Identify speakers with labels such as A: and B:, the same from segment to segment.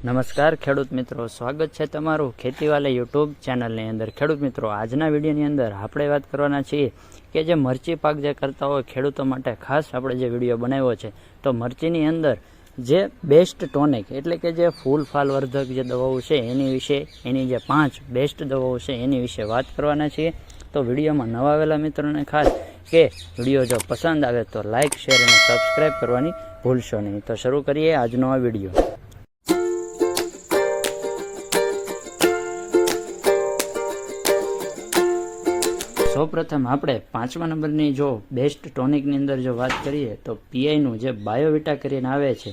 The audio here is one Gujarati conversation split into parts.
A: નમસ્કાર ખેડૂત મિત્રો, સ્વાગત છે તમારું ખેતીવાલા યુટ્યુબ ચેનલની અંદર। ખેડૂત મિત્રો, આજના વિડીયોની અંદર આપણે વાત કરવાના છીએ કે જે મરચી પાક જે કરતા હોય ખેડૂતો માટે ખાસ આપણે જે વિડીયો બનાવ્યો છે, તો મરચીની અંદર જે બેસ્ટ ટોનિક એટલે કે જે ફૂલ ફાલ વર્ધક જે દવાઓ છે એની વિશે, એની જે 5 બેસ્ટ દવાઓ છે એની વિશે વાત કરવાના છીએ। તો વિડીયોમાં નવા આવેલા મિત્રોને ખાસ કે વિડીયો જો પસંદ આવે તો લાઇક, શેર અને સબસ્ક્રાઈબ કરવાની ભૂલશો નહીં। તો શરૂ કરીએ આજનો આ વિડીયો। સૌપ્રથમ આપણે 5મા નંબરની જો બેસ્ટ ટોનિકની અંદર જો વાત કરીએ તો પીઆઈનું જે બાયોવિટા કરીને આવે છે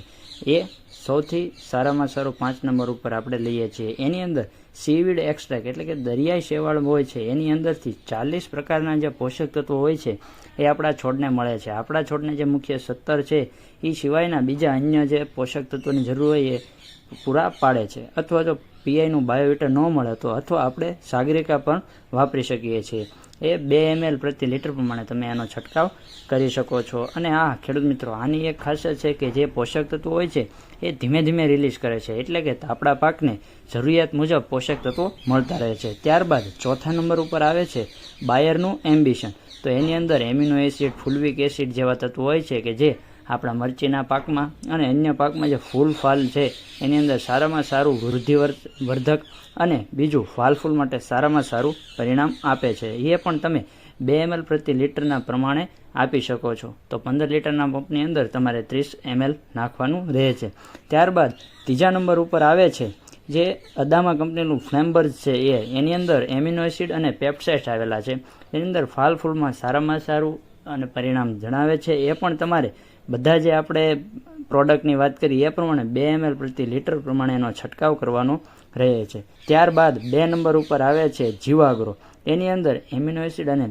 A: એ સૌથી સારામાં સારું 5 નંબર ઉપર આપણે લઈએ છીએ। એની અંદર સીવીડ એક્સ્ટ્રેક્ટ એટલે કે દરિયાઈ શેવાળ હોય છે એની અંદરથી 40 પ્રકારના જે પોષક તત્વો હોય છે એ આપણા છોડને મળે છે। આપણા છોડને જે મુખ્ય 17 છે એ સિવાયના બીજા અન્ય જે પોષક તત્વોની જરૂર હોય એ પૂરા પાડે છે। અથવા જો પીઆઈનું બાયોવિટા ન મળે તો અથવા આપણે સાગરિકા પણ વાપરી શકીએ છીએ। એ 2 ml પ્રતિ લીટર પ્રમાણે તમે એનો છંટકાવ કરી શકો છો। અને આ ખેડૂત મિત્રો, આની એક ખાસિયત છે કે જે પોષક તત્વો હોય છે એ ધીમે ધીમે રિલીઝ કરે છે, એટલે કે આપણા પાકને જરૂરિયાત મુજબ પોષક તત્વો મળતા રહે છે। ત્યારબાદ 4થા નંબર ઉપર આવે છે બાયરનું એમ્બિશન। તો એની અંદર એમિનો એસિડ, ફુલ્વિક એસિડ જેવા તત્વો હોય છે કે જે આપણા મરચીના પાકમાં અને અન્ય પાકમાં જે ફૂલ ફાલ છે એની અંદર સારામાં સારું વૃદ્ધિવર્ધક અને બીજું ફાલ ફૂલ માટે સારામાં સારું પરિણામ આપે છે। એ પણ તમે 2 ml પ્રતિ લીટરના પ્રમાણે આપી શકો છો। તો 15 લીટરના પંપની અંદર તમારે 30 ml નાખવાનું રહે છે। ત્યારબાદ 3જા નંબર ઉપર આવે છે જે અદામા કંપનીનું ફ્લેમ્બર્સ છે એની અંદર એમિનો એસિડ અને પેપ્ટાઇડ્સ આવેલા છે। એની અંદર ફાલ ફૂલમાં સારામાં સારું અને પરિણામ જણાવે છે। એ પણ તમારે બધા જે આપણે પ્રોડક્ટની વાત કરી એ પ્રમાણે 2 ml પ્રતિ લીટર પ્રમાણે એનો છંટકાવ કરવાનો રહે છે। ત્યારબાદ 2 નંબર ઉપર આવે છે જીવાગ્રો। એની અંદર એમિનો એસિડ અને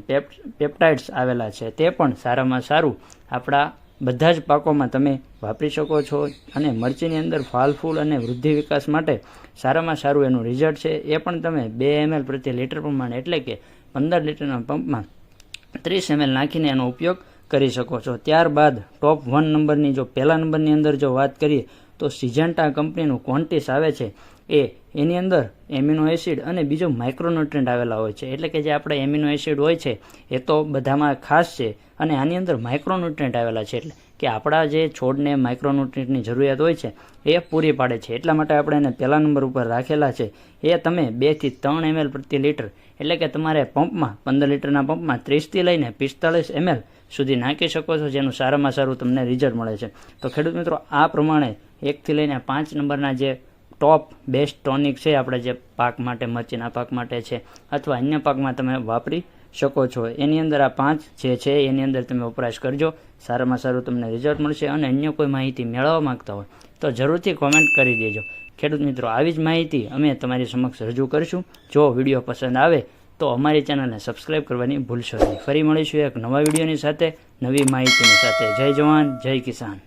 A: પેપ્ટાઇડ્સ આવેલા છે, તે પણ સારામાં સારું આપણા બધા જ પાકોમાં તમે વાપરી શકો છો। અને મરચીની અંદર ફાલ ફૂલ અને વૃદ્ધિ વિકાસ માટે સારામાં સારું એનું રિઝલ્ટ છે। એ પણ તમે 2 ml પ્રતિ લીટર પ્રમાણે એટલે કે 15 લીટરના પંપમાં 30 ml નાખીને એનો ઉપયોગ કરી શકો છો। ત્યારબાદ ટોપ 1 નંબરની જો પહેલા નંબરની અંદર જો વાત કરીએ તો સિજન્ટા કંપનીનું ક્વોન્ટિસ આવે છે એની અંદર એમિનો એસિડ અને બીજો માઇક્રોન્યુટ્રન્ટ આવેલા હોય છે। એટલે કે જે આપણે એમિનો એસિડ હોય છે એ તો બધામાં ખાસ છે અને આની અંદર માઇક્રોન્યુટ્રન્ટ આવેલા છે, એટલે કે આપણા જે છોડને માઇક્રોન્યુટ્રન્ટની જરૂરિયાત હોય છે એ પૂરી પાડે છે। એટલા માટે આપણે એને પહેલા નંબર ઉપર રાખેલા છે। એ તમે 2 થી 3 ml પ્રતિ લીટર એટલે કે તમારે પંપમાં 15 લીટરના પંપમાં 30 થી લઈને 45 ml સુધી નાખી શકો છો, જેનું સારામાં સારું તમને રિઝલ્ટ મળે છે। તો ખેડૂત મિત્રો, આ પ્રમાણે 1 થી લઈને 5 નંબરના જે ટોપ બેસ્ટ ટોનિક છે આપણે જે પાક માટે, મરચીના પાક માટે છે અથવા અન્ય પાકમાં તમે વાપરી શકો છો। એની અંદર આ 5 જે છે એની અંદર તમે વપરાશ કરજો, સારામાં સારું તમને રિઝલ્ટ મળશે। અને અન્ય કોઈ માહિતી મેળવવા માંગતા હોય તો જરૂરથી કોમેન્ટ કરી દેજો। ખેડૂત મિત્રો, આવી જ માહિતી અમે તમારી સમક્ષ રજૂ કરીશું। જો વિડીયો પસંદ આવે તો અમારી ચેનલને સબસ્ક્રાઈબ કરવાની ભૂલશો નહીં। ફરી મળીશું એક નવા વિડીયોની સાથે, નવી માહિતીની સાથે। જય જવાન, જય કિસાન।